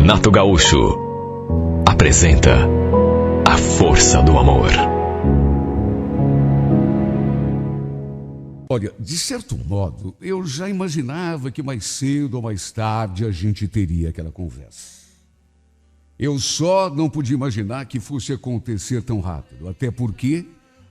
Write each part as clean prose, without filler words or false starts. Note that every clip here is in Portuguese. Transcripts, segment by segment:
Renato Gaúcho apresenta A Força do Amor. Olha, de certo modo, eu já imaginava que mais cedo ou mais tarde a gente teria aquela conversa. Eu só não podia imaginar que fosse acontecer tão rápido, até porque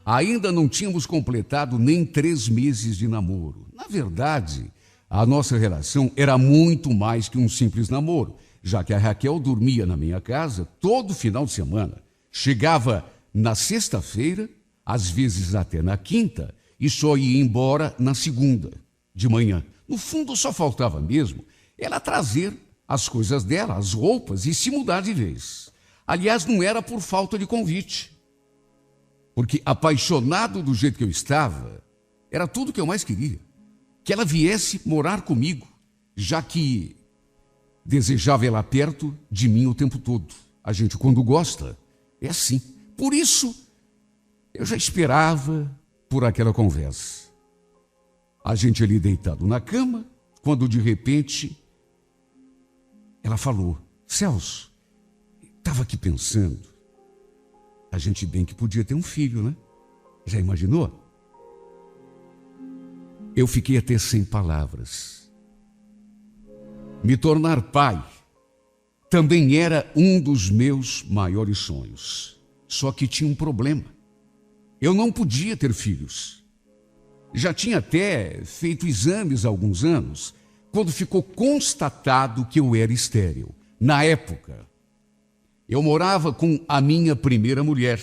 ainda não tínhamos completado nem 3 meses de namoro. Na verdade, a nossa relação era muito mais que um simples namoro, já que a Raquel dormia na minha casa todo final de semana. Chegava na sexta-feira, às vezes até na quinta, e só ia embora na segunda, de manhã. No fundo, só faltava mesmo ela trazer as coisas dela, as roupas, e se mudar de vez. Aliás, não era por falta de convite, porque apaixonado do jeito que eu estava, era tudo que eu mais queria. Que ela viesse morar comigo, já que desejava ela perto de mim o tempo todo. A gente, quando gosta, é assim. Por isso, eu já esperava por aquela conversa. A gente ali deitado na cama, quando de repente ela falou: Celso, estava aqui pensando, a gente bem que podia ter um filho, né? Já imaginou? Eu fiquei até sem palavras. Me tornar pai também era um dos meus maiores sonhos. Só que tinha um problema. Eu não podia ter filhos. Já tinha até feito exames há alguns anos, quando ficou constatado que eu era estéril. Na época, eu morava com a minha primeira mulher.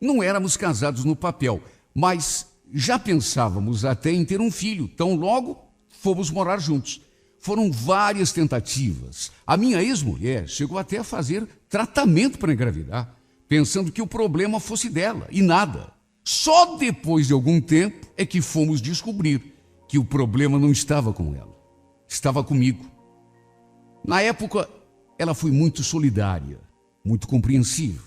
Não éramos casados no papel, mas já pensávamos até em ter um filho, tão logo fomos morar juntos. Foram várias tentativas. A minha ex-mulher chegou até a fazer tratamento para engravidar, pensando que o problema fosse dela, e nada. Só depois de algum tempo é que fomos descobrir que o problema não estava com ela, estava comigo. Na época, ela foi muito solidária, muito compreensiva.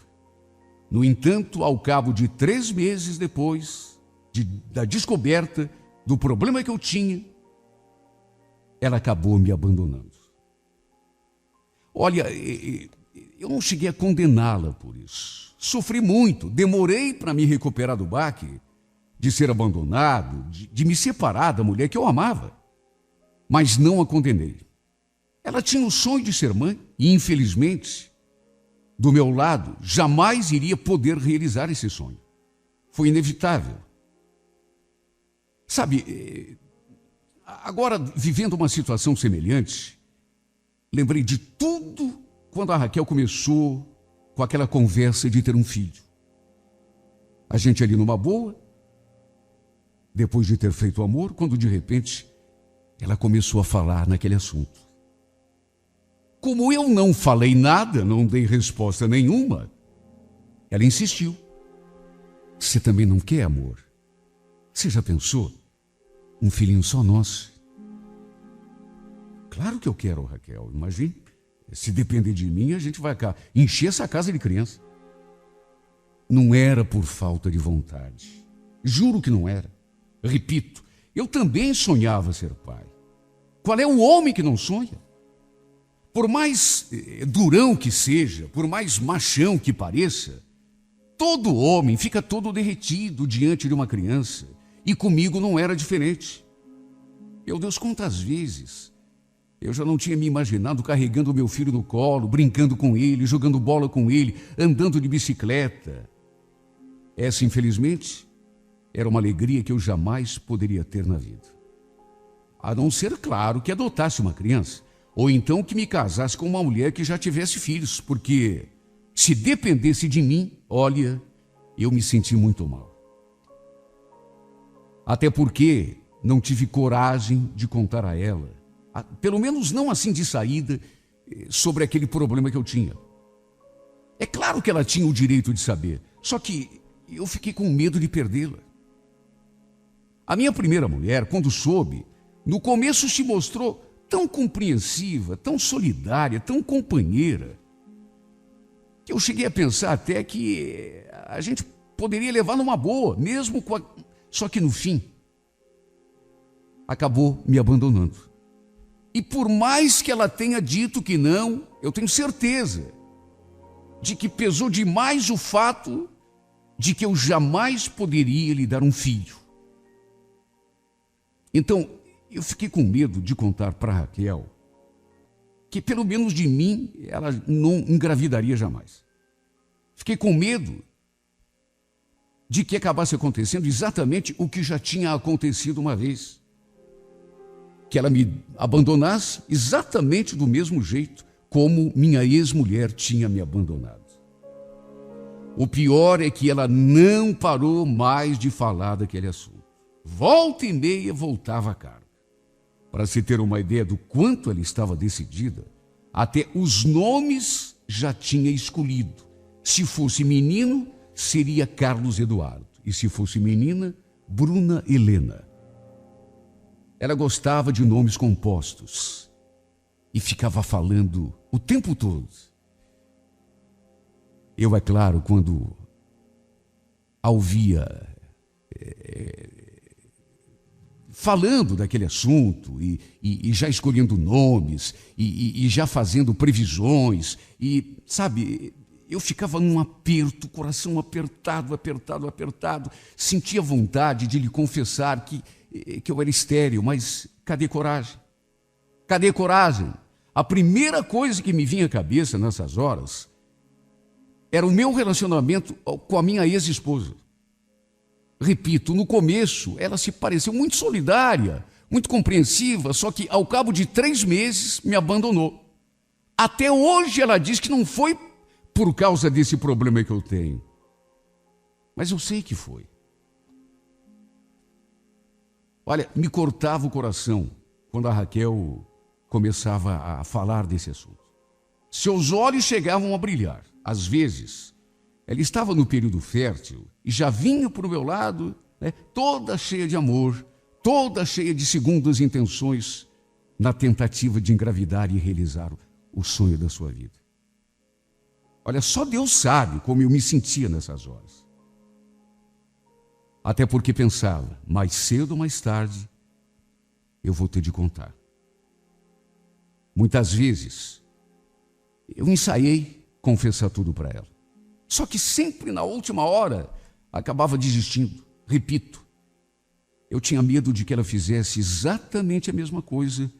No entanto, ao cabo de 3 meses depois da descoberta do problema que eu tinha, ela acabou me abandonando. Olha, eu não cheguei a condená-la por isso. Sofri muito, demorei para me recuperar do baque, de ser abandonado, de me separar da mulher que eu amava. Mas não a condenei. Ela tinha o sonho de ser mãe e, infelizmente, do meu lado, jamais iria poder realizar esse sonho. Foi inevitável. Sabe, agora, vivendo uma situação semelhante, lembrei de tudo quando a Raquel começou com aquela conversa de ter um filho. A gente ali numa boa, depois de ter feito amor, quando de repente ela começou a falar naquele assunto. Como eu não falei nada, não dei resposta nenhuma, ela insistiu. Você também não quer, amor? Você já pensou? Um filhinho só nosso? Claro que eu quero, Raquel. Imagine, se depender de mim, a gente vai encher essa casa de criança. Não era por falta de vontade. Juro que não era. Repito, eu também sonhava ser pai. Qual é o homem que não sonha? Por mais durão que seja, por mais machão que pareça, todo homem fica todo derretido diante de uma criança. E comigo não era diferente. Meu Deus, quantas vezes eu já não tinha me imaginado carregando meu filho no colo, brincando com ele, jogando bola com ele, andando de bicicleta. Essa, infelizmente, era uma alegria que eu jamais poderia ter na vida. A não ser, claro, que adotasse uma criança, ou então que me casasse com uma mulher que já tivesse filhos, porque se dependesse de mim, olha, eu me senti muito mal. Até porque não tive coragem de contar a ela, pelo menos não assim de saída, sobre aquele problema que eu tinha. É claro que ela tinha o direito de saber, só que eu fiquei com medo de perdê-la. A minha primeira mulher, quando soube, no começo se mostrou tão compreensiva, tão solidária, tão companheira, que eu cheguei a pensar até que a gente poderia levar numa boa, mesmo com a... Só que no fim, acabou me abandonando. E por mais que ela tenha dito que não, eu tenho certeza de que pesou demais o fato de que eu jamais poderia lhe dar um filho. Então, eu fiquei com medo de contar para Raquel que pelo menos de mim ela não engravidaria jamais. Fiquei com medo de que acabasse acontecendo exatamente o que já tinha acontecido uma vez. Que ela me abandonasse exatamente do mesmo jeito como minha ex-mulher tinha me abandonado. O pior é que ela não parou mais de falar daquele assunto. Volta e meia voltava a carga. Para se ter uma ideia do quanto ela estava decidida, até os nomes já tinha escolhido. Se fosse menino, seria Carlos Eduardo. E se fosse menina, Bruna Helena. Ela gostava de nomes compostos e ficava falando o tempo todo. Eu, é claro, quando a ouvia falando daquele assunto e já escolhendo nomes e já fazendo previsões e, sabe, eu ficava num aperto, coração apertado, sentia vontade de lhe confessar que eu era estéril, mas cadê coragem? Cadê coragem? A primeira coisa que me vinha à cabeça nessas horas era o meu relacionamento com a minha ex-esposa. Repito, no começo ela se pareceu muito solidária, muito compreensiva, só que ao cabo de 3 meses me abandonou. Até hoje ela diz que não foi por causa desse problema que eu tenho. Mas eu sei que foi. Olha, me cortava o coração quando a Raquel começava a falar desse assunto. Seus olhos chegavam a brilhar. Às vezes, ela estava no período fértil e já vinha para o meu lado, toda cheia de amor, toda cheia de segundas intenções, na tentativa de engravidar e realizar o sonho da sua vida. Olha, só Deus sabe como eu me sentia nessas horas. Até porque pensava, mais cedo ou mais tarde, eu vou ter de contar. Muitas vezes, eu ensaiei confessar tudo para ela. Só que sempre na última hora, acabava desistindo. Repito, eu tinha medo de que ela fizesse exatamente a mesma coisa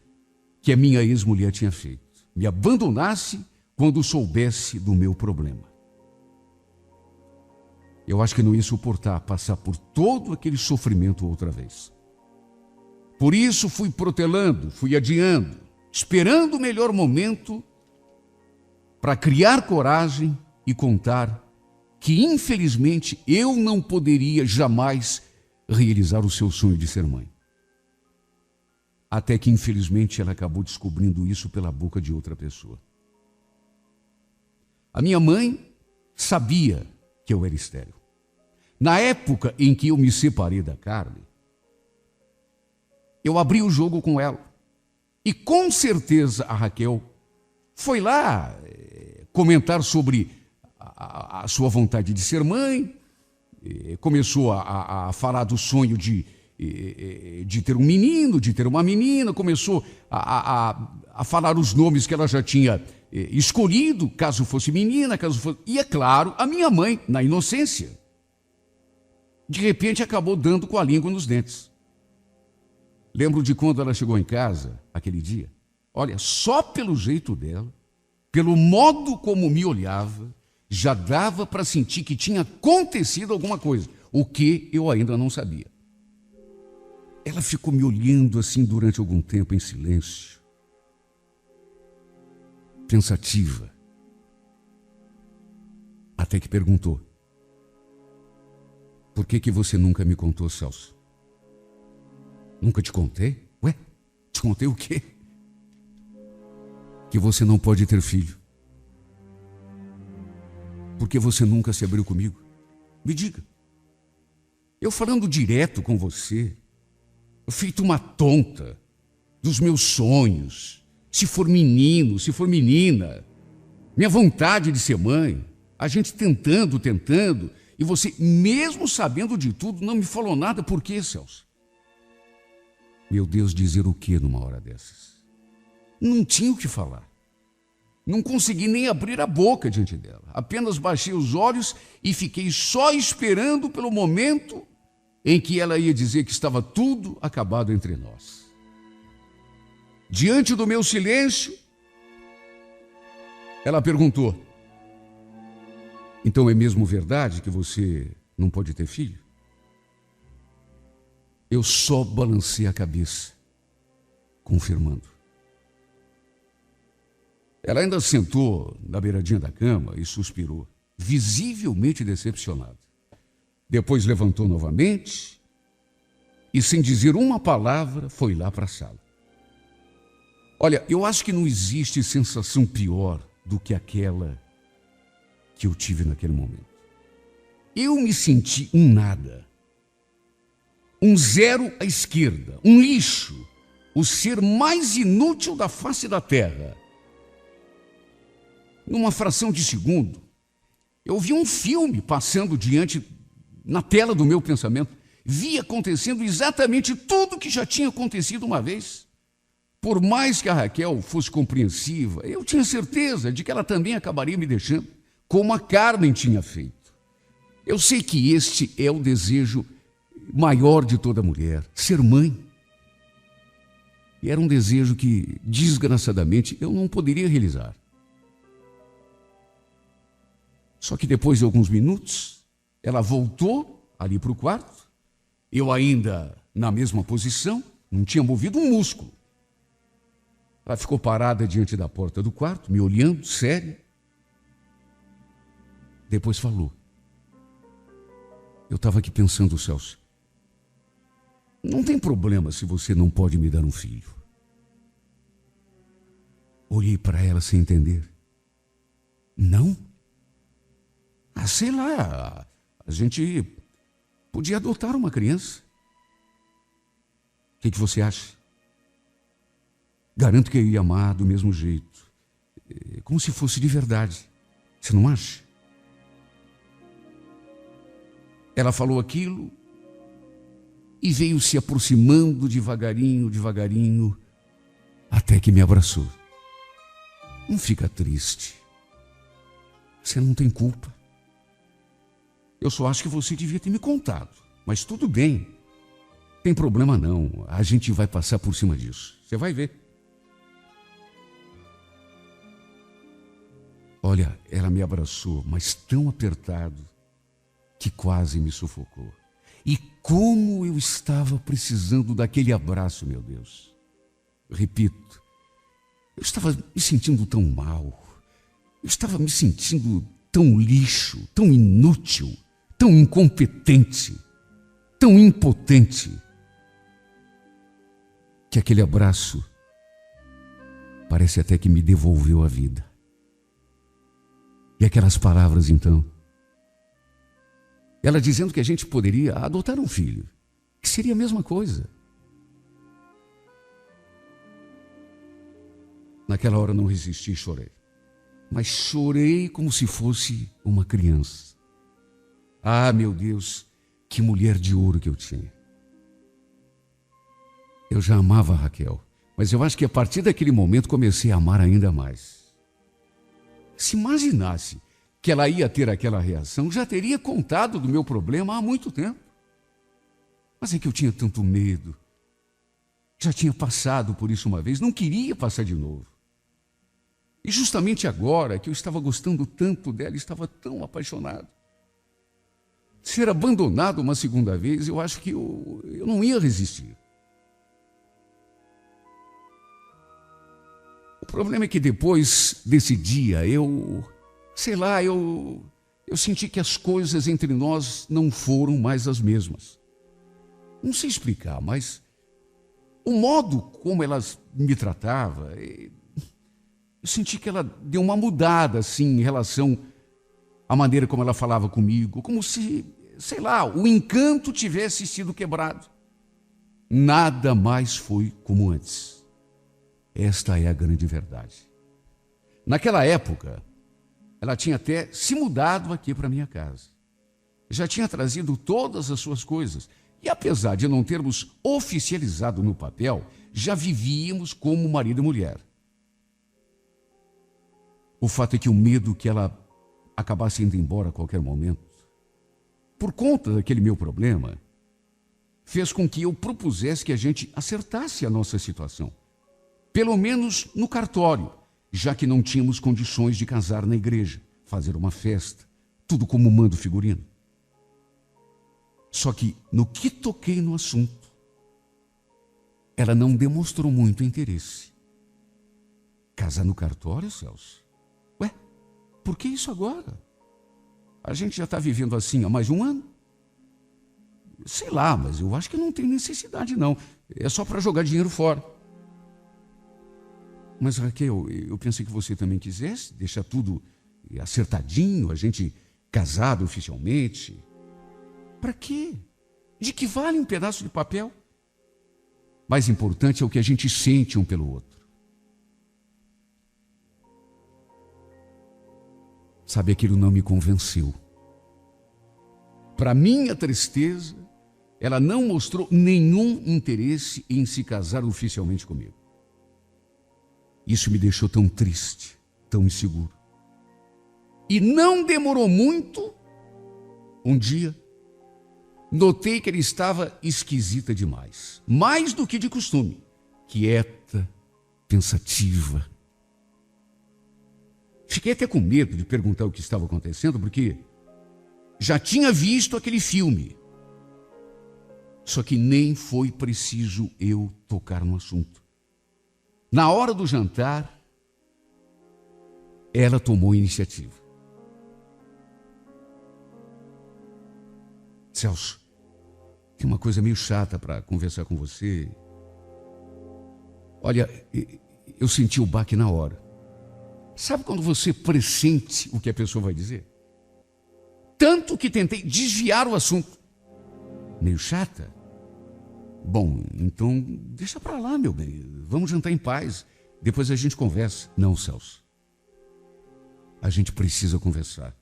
que a minha ex-mulher tinha feito. Me abandonasse quando soubesse do meu problema. Eu acho que não ia suportar passar por todo aquele sofrimento outra vez. Por isso fui protelando, fui adiando, esperando o melhor momento para criar coragem e contar que, infelizmente, eu não poderia jamais realizar o seu sonho de ser mãe. Até que, infelizmente, ela acabou descobrindo isso pela boca de outra pessoa. A minha mãe sabia que eu era estéril. Na época em que eu me separei da Carmen, eu abri o jogo com ela. E com certeza a Raquel foi lá comentar sobre a sua vontade de ser mãe, começou a falar do sonho de ter um menino, de ter uma menina, começou a falar os nomes que ela já tinha escolhido, caso fosse menina, caso fosse... E é claro, a minha mãe, na inocência, de repente acabou dando com a língua nos dentes. Lembro de quando ela chegou em casa, aquele dia. Olha, só pelo jeito dela, pelo modo como me olhava, já dava para sentir que tinha acontecido alguma coisa, o que eu ainda não sabia. Ela ficou me olhando assim durante algum tempo em silêncio, pensativa, até que perguntou: por que você nunca me contou, Celso? Nunca te contei? Ué, te contei o quê? Que você não pode ter filho. Porque você nunca se abriu comigo. Me diga. Eu falando direto com você, eu feito uma tonta dos meus sonhos, se for menino, se for menina, minha vontade de ser mãe, a gente tentando, e você, mesmo sabendo de tudo, não me falou nada. Por quê, Celso? Meu Deus, dizer o quê numa hora dessas? Não tinha o que falar. Não consegui nem abrir a boca diante dela. Apenas baixei os olhos e fiquei só esperando pelo momento em que ela ia dizer que estava tudo acabado entre nós. Diante do meu silêncio, ela perguntou: então é mesmo verdade que você não pode ter filho? Eu só balancei a cabeça, confirmando. Ela ainda sentou na beiradinha da cama e suspirou, visivelmente decepcionada. Depois levantou novamente e, sem dizer uma palavra, foi lá para a sala. Olha, eu acho que não existe sensação pior do que aquela que eu tive naquele momento. Eu me senti um nada, um zero à esquerda, um lixo, o ser mais inútil da face da terra. Numa fração de segundo, eu vi um filme passando na tela do meu pensamento. Vi acontecendo exatamente tudo que já tinha acontecido uma vez. Por mais que a Raquel fosse compreensiva, eu tinha certeza de que ela também acabaria me deixando, como a Carmen tinha feito. Eu sei que este é o desejo maior de toda mulher, ser mãe. E era um desejo que, desgraçadamente, eu não poderia realizar. Só que depois de alguns minutos, ela voltou ali para o quarto, eu ainda na mesma posição, não tinha movido um músculo. Ela ficou parada diante da porta do quarto, me olhando, séria. Depois falou: eu estava aqui pensando, Celso, não tem problema se você não pode me dar um filho. Olhei para ela sem entender. Não? Sei lá, a gente podia adotar uma criança. O que você acha? Garanto que eu ia amar do mesmo jeito, como se fosse de verdade. Você não acha? Ela falou aquilo e veio se aproximando devagarinho, devagarinho, até que me abraçou. Não fica triste. Você não tem culpa. Eu só acho que você devia ter me contado. Mas tudo bem. Tem problema não. A gente vai passar por cima disso. Você vai ver. Olha, ela me abraçou, mas tão apertado que quase me sufocou. E como eu estava precisando daquele abraço, meu Deus. Repito, eu estava me sentindo tão mal. Eu estava me sentindo tão lixo, tão inútil, tão incompetente, tão impotente, que aquele abraço parece até que me devolveu a vida. E aquelas palavras, então, ela dizendo que a gente poderia adotar um filho, que seria a mesma coisa. Naquela hora não resisti e chorei. Mas chorei como se fosse uma criança. Ah, meu Deus, que mulher de ouro que eu tinha. Eu já amava a Raquel, mas eu acho que a partir daquele momento comecei a amar ainda mais. Se imaginasse que ela ia ter aquela reação, já teria contado do meu problema há muito tempo. Mas é que eu tinha tanto medo. Já tinha passado por isso uma vez, não queria passar de novo. E justamente agora que eu estava gostando tanto dela, estava tão apaixonado. Ser abandonado uma segunda vez, eu acho que eu não ia resistir. O problema é que depois desse dia, eu senti que as coisas entre nós não foram mais as mesmas. Não sei explicar, mas o modo como ela me tratava, eu senti que ela deu uma mudada, assim, em relação à maneira como ela falava comigo, como se, o encanto tivesse sido quebrado. Nada mais foi como antes. Esta é a grande verdade. Naquela época, ela tinha até se mudado aqui para minha casa. Já tinha trazido todas as suas coisas. E apesar de não termos oficializado no papel, já vivíamos como marido e mulher. O fato é que o medo que ela acabasse indo embora a qualquer momento, por conta daquele meu problema, fez com que eu propusesse que a gente acertasse a nossa situação. Pelo menos no cartório, já que não tínhamos condições de casar na igreja, fazer uma festa, tudo como manda o figurino. Só que, no que toquei no assunto, ela não demonstrou muito interesse. Casar no cartório, Celso? Ué, por que isso agora? A gente já está vivendo assim há mais de um ano. Sei lá, mas eu acho que não tem necessidade, não. É só para jogar dinheiro fora. Mas, Raquel, eu pensei que você também quisesse deixar tudo acertadinho, a gente casado oficialmente. Para quê? De que vale um pedaço de papel? Mais importante é o que a gente sente um pelo outro. Sabe, aquilo não me convenceu. Para minha tristeza, ela não mostrou nenhum interesse em se casar oficialmente comigo. Isso me deixou tão triste, tão inseguro. E não demorou muito, um dia, notei que ela estava esquisita demais. Mais do que de costume. Quieta, pensativa. Fiquei até com medo de perguntar o que estava acontecendo, porque já tinha visto aquele filme. Só que nem foi preciso eu tocar no assunto. Na hora do jantar, ela tomou a iniciativa. Celso, tem uma coisa meio chata para conversar com você. Olha, eu senti o baque na hora. Sabe quando você pressente o que a pessoa vai dizer? Tanto que tentei desviar o assunto. Meio chata? Bom, então deixa para lá, meu bem. Vamos jantar em paz. Depois a gente conversa. Não, Celso. A gente precisa conversar.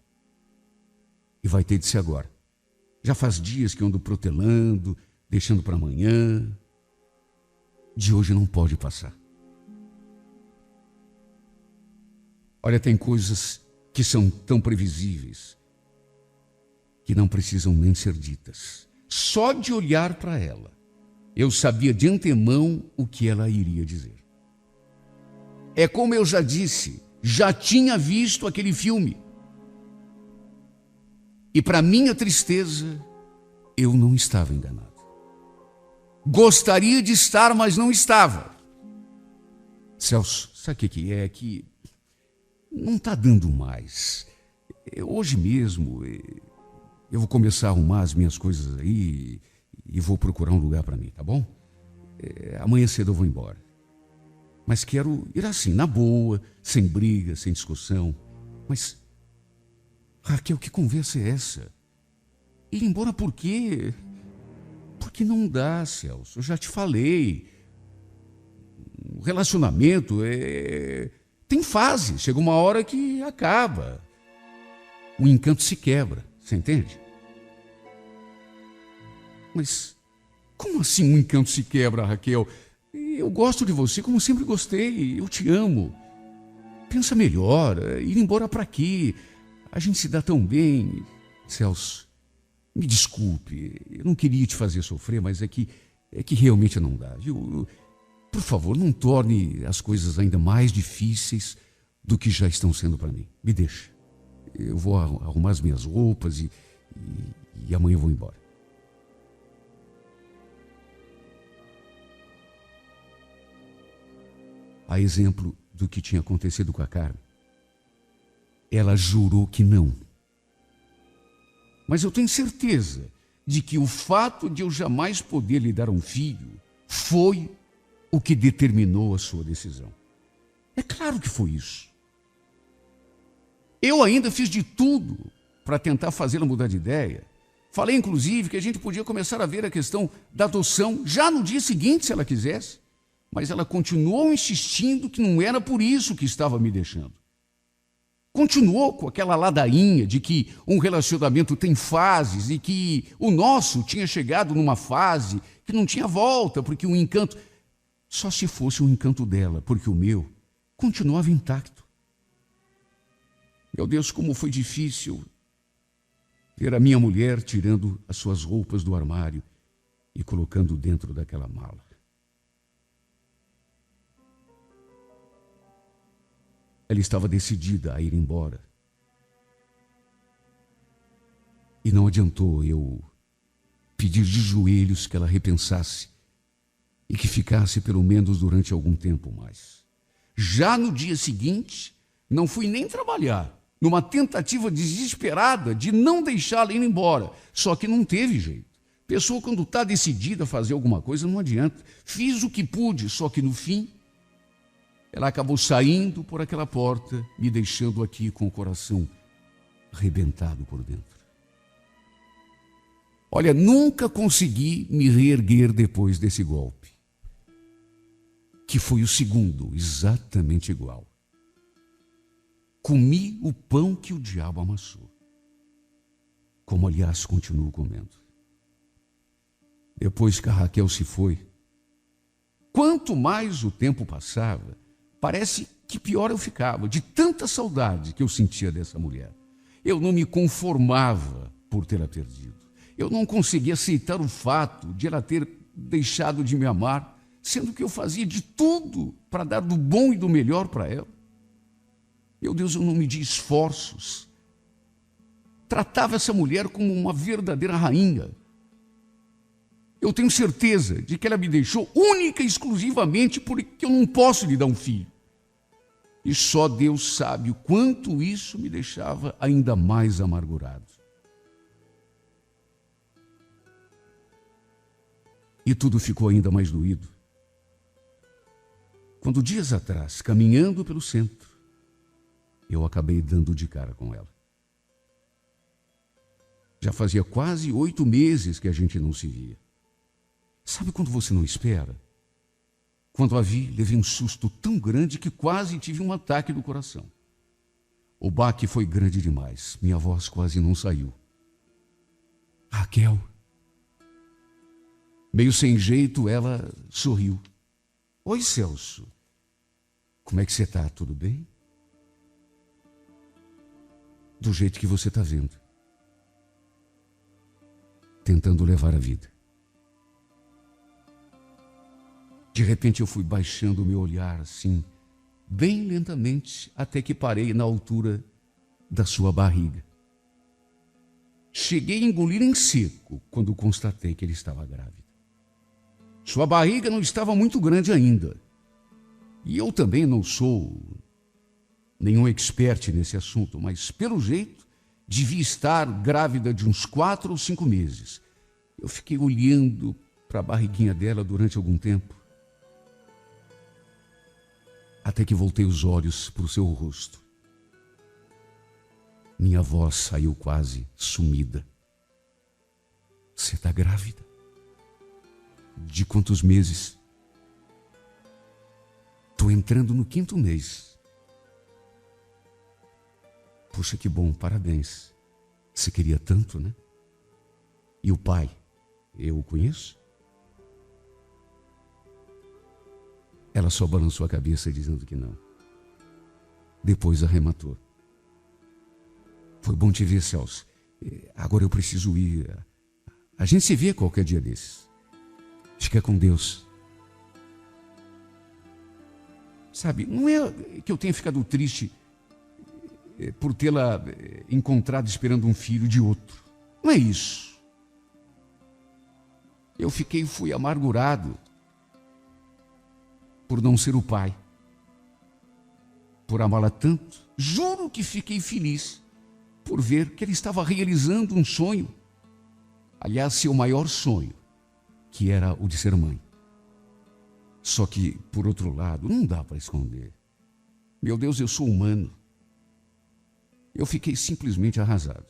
E vai ter de ser agora. Já faz dias que eu ando protelando, deixando para amanhã. De hoje não pode passar. Olha, tem coisas que são tão previsíveis que não precisam nem ser ditas. Só de olhar para ela, eu sabia de antemão o que ela iria dizer. É como eu já disse, já tinha visto aquele filme. E para minha tristeza, eu não estava enganado. Gostaria de estar, mas não estava. Celso, sabe o que é? Que não está dando mais. Hoje mesmo, eu vou começar a arrumar as minhas coisas aí e vou procurar um lugar para mim, tá bom? Amanhã cedo eu vou embora. Mas quero ir assim, na boa, sem briga, sem discussão. Mas, Raquel, que conversa é essa? Ir embora por quê? Porque não dá, Celso. Eu já te falei. O relacionamento tem fase. Chega uma hora que acaba. O encanto se quebra. Você entende? Mas como assim o encanto se quebra, Raquel? Eu gosto de você como sempre gostei. Eu te amo. Pensa melhor. Ir embora para quê? A gente se dá tão bem. Celso, me desculpe. Eu não queria te fazer sofrer, mas é que realmente não dá, viu? Por favor, não torne as coisas ainda mais difíceis do que já estão sendo para mim. Me deixa. Eu vou arrumar as minhas roupas e amanhã eu vou embora. A exemplo do que tinha acontecido com a Carmen, ela jurou que não. Mas eu tenho certeza de que o fato de eu jamais poder lhe dar um filho foi o que determinou a sua decisão. É claro que foi isso. Eu ainda fiz de tudo para tentar fazê-la mudar de ideia. Falei, inclusive, que a gente podia começar a ver a questão da adoção já no dia seguinte, se ela quisesse. Mas ela continuou insistindo que não era por isso que estava me deixando. Continuou com aquela ladainha de que um relacionamento tem fases e que o nosso tinha chegado numa fase que não tinha volta, porque o encanto... Só se fosse o encanto dela, porque o meu continuava intacto. Meu Deus, como foi difícil ver a minha mulher tirando as suas roupas do armário e colocando dentro daquela mala. Ela estava decidida a ir embora. E não adiantou eu pedir de joelhos que ela repensasse e que ficasse pelo menos durante algum tempo mais. Já no dia seguinte, não fui nem trabalhar, numa tentativa desesperada de não deixá-la ir embora. Só que não teve jeito. Pessoa, quando está decidida a fazer alguma coisa, não adianta. Fiz o que pude, só que no fim, ela acabou saindo por aquela porta, me deixando aqui com o coração rebentado por dentro. Olha, nunca consegui me reerguer depois desse golpe, que foi o segundo, exatamente igual. Comi o pão que o diabo amassou, como aliás continuo comendo. Depois que a Raquel se foi, quanto mais o tempo passava, parece que pior eu ficava, de tanta saudade que eu sentia dessa mulher. Eu não me conformava por tê-la perdido. Eu não conseguia aceitar o fato de ela ter deixado de me amar, sendo que eu fazia de tudo para dar do bom e do melhor para ela. Meu Deus, eu não medi esforços. Tratava essa mulher como uma verdadeira rainha. Eu tenho certeza de que ela me deixou única e exclusivamente porque eu não posso lhe dar um filho. E só Deus sabe o quanto isso me deixava ainda mais amargurado. E tudo ficou ainda mais doído quando, dias atrás, caminhando pelo centro, eu acabei dando de cara com ela. Já fazia quase 8 meses que a gente não se via. Sabe quando você não espera? Quando a vi, levei um susto tão grande que quase tive um ataque do coração. O baque foi grande demais, minha voz quase não saiu. Raquel. Meio sem jeito, ela sorriu. Oi, Celso. Como é que você está? Tudo bem? Do jeito que você está vendo. Tentando levar a vida. De repente eu fui baixando o meu olhar assim, bem lentamente, até que parei na altura da sua barriga. Cheguei a engolir em seco quando constatei que ele estava grávida. Sua barriga não estava muito grande ainda. E eu também não sou nenhum expert nesse assunto, mas pelo jeito devia estar grávida de uns 4 ou 5 meses. Eu fiquei olhando para a barriguinha dela durante algum tempo, até que voltei os olhos para o seu rosto. Minha voz saiu quase sumida. Você está grávida? De quantos meses? Estou entrando no 5º mês. Puxa, que bom, parabéns. Você queria tanto, né? E o pai, eu o conheço? Ela só balançou a cabeça dizendo que não. Depois arrematou. Foi bom te ver, Celso. Agora eu preciso ir. A gente se vê qualquer dia desses. Fica com Deus. Sabe, não é que eu tenha ficado triste por tê-la encontrado esperando um filho de outro. Não é isso. Eu fui amargurado por não ser o pai, por amá-la tanto. Juro que fiquei feliz por ver que ele estava realizando um sonho, aliás, seu maior sonho, que era o de ser mãe. Só que, por outro lado, não dá para esconder. Meu Deus, eu sou humano. Eu fiquei simplesmente arrasado,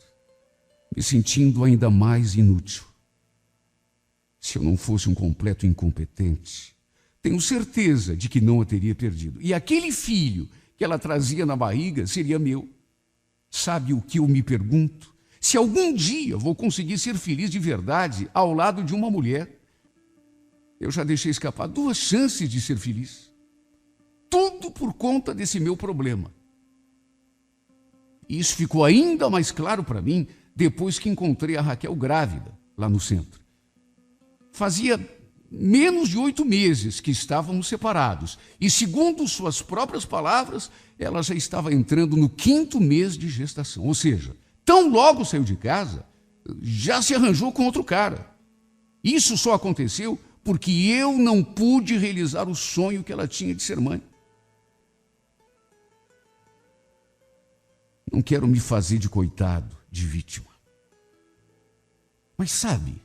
me sentindo ainda mais inútil. Se eu não fosse um completo incompetente, tenho certeza de que não a teria perdido. E aquele filho que ela trazia na barriga seria meu. Sabe o que eu me pergunto? Se algum dia vou conseguir ser feliz de verdade ao lado de uma mulher. Eu já deixei escapar 2 chances de ser feliz. Tudo por conta desse meu problema. E isso ficou ainda mais claro para mim depois que encontrei a Raquel grávida, lá no centro. Fazia menos de 8 meses que estávamos separados. E, segundo suas próprias palavras, ela já estava entrando no 5º mês de gestação. Ou seja, tão logo saiu de casa, já se arranjou com outro cara. Isso só aconteceu porque eu não pude realizar o sonho que ela tinha de ser mãe. Não quero me fazer de coitado, de vítima. Mas sabe,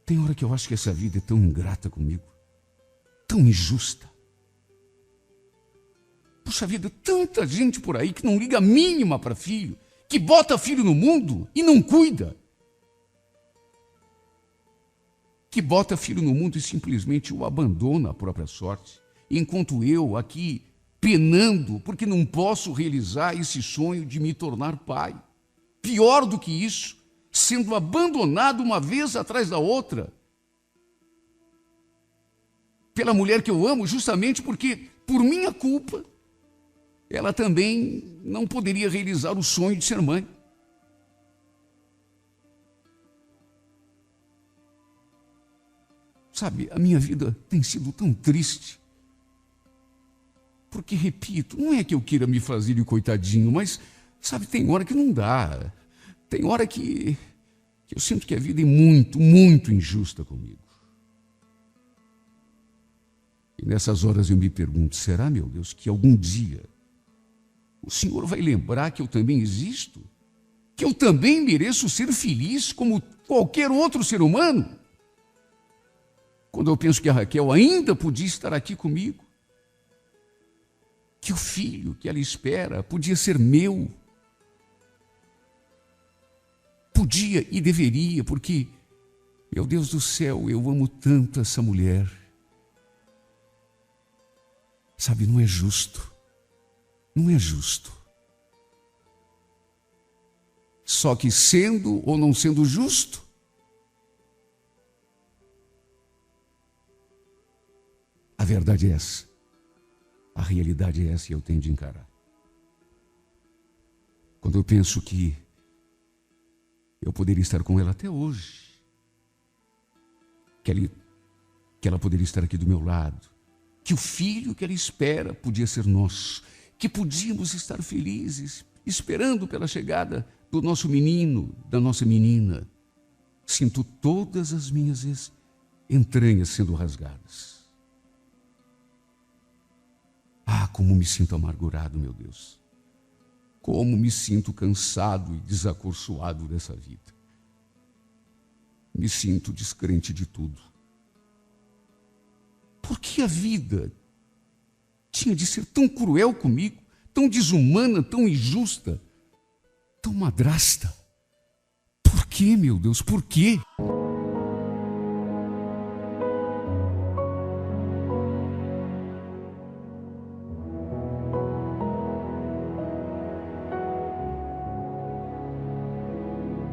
tem hora que eu acho que essa vida é tão ingrata comigo, tão injusta. Puxa vida, tanta gente por aí que não liga a mínima para filho, que bota filho no mundo e não cuida. Que bota filho no mundo e simplesmente o abandona à própria sorte, enquanto eu aqui penando porque não posso realizar esse sonho de me tornar pai. Pior do que isso, sendo abandonado uma vez atrás da outra pela mulher que eu amo, justamente porque, por minha culpa, ela também não poderia realizar o sonho de ser mãe. Sabe, a minha vida tem sido tão triste. Porque, repito, não é que eu queira me fazer de coitadinho, mas, sabe, tem hora que não dá. Tem hora que eu sinto que a vida é muito, muito injusta comigo. E nessas horas eu me pergunto, será, meu Deus, que algum dia o Senhor vai lembrar que eu também existo? Que eu também mereço ser feliz como qualquer outro ser humano? Quando eu penso que a Raquel ainda podia estar aqui comigo, que o filho que ela espera podia ser meu, podia e deveria, porque, meu Deus do céu, eu amo tanto essa mulher. Sabe, não é justo. Não é justo. Só que sendo ou não sendo justo, a verdade é essa. A realidade é essa e eu tenho de encarar. Quando eu penso que eu poderia estar com ela até hoje, que ela poderia estar aqui do meu lado, que o filho que ela espera podia ser nosso, que podíamos estar felizes, esperando pela chegada do nosso menino, da nossa menina. Sinto todas as minhas entranhas sendo rasgadas. Ah, como me sinto amargurado, meu Deus. Como me sinto cansado e desacorçoado dessa vida. Me sinto descrente de tudo. Por que a vida tinha de ser tão cruel comigo, tão desumana, tão injusta, tão madrasta? Por quê, meu Deus, por quê?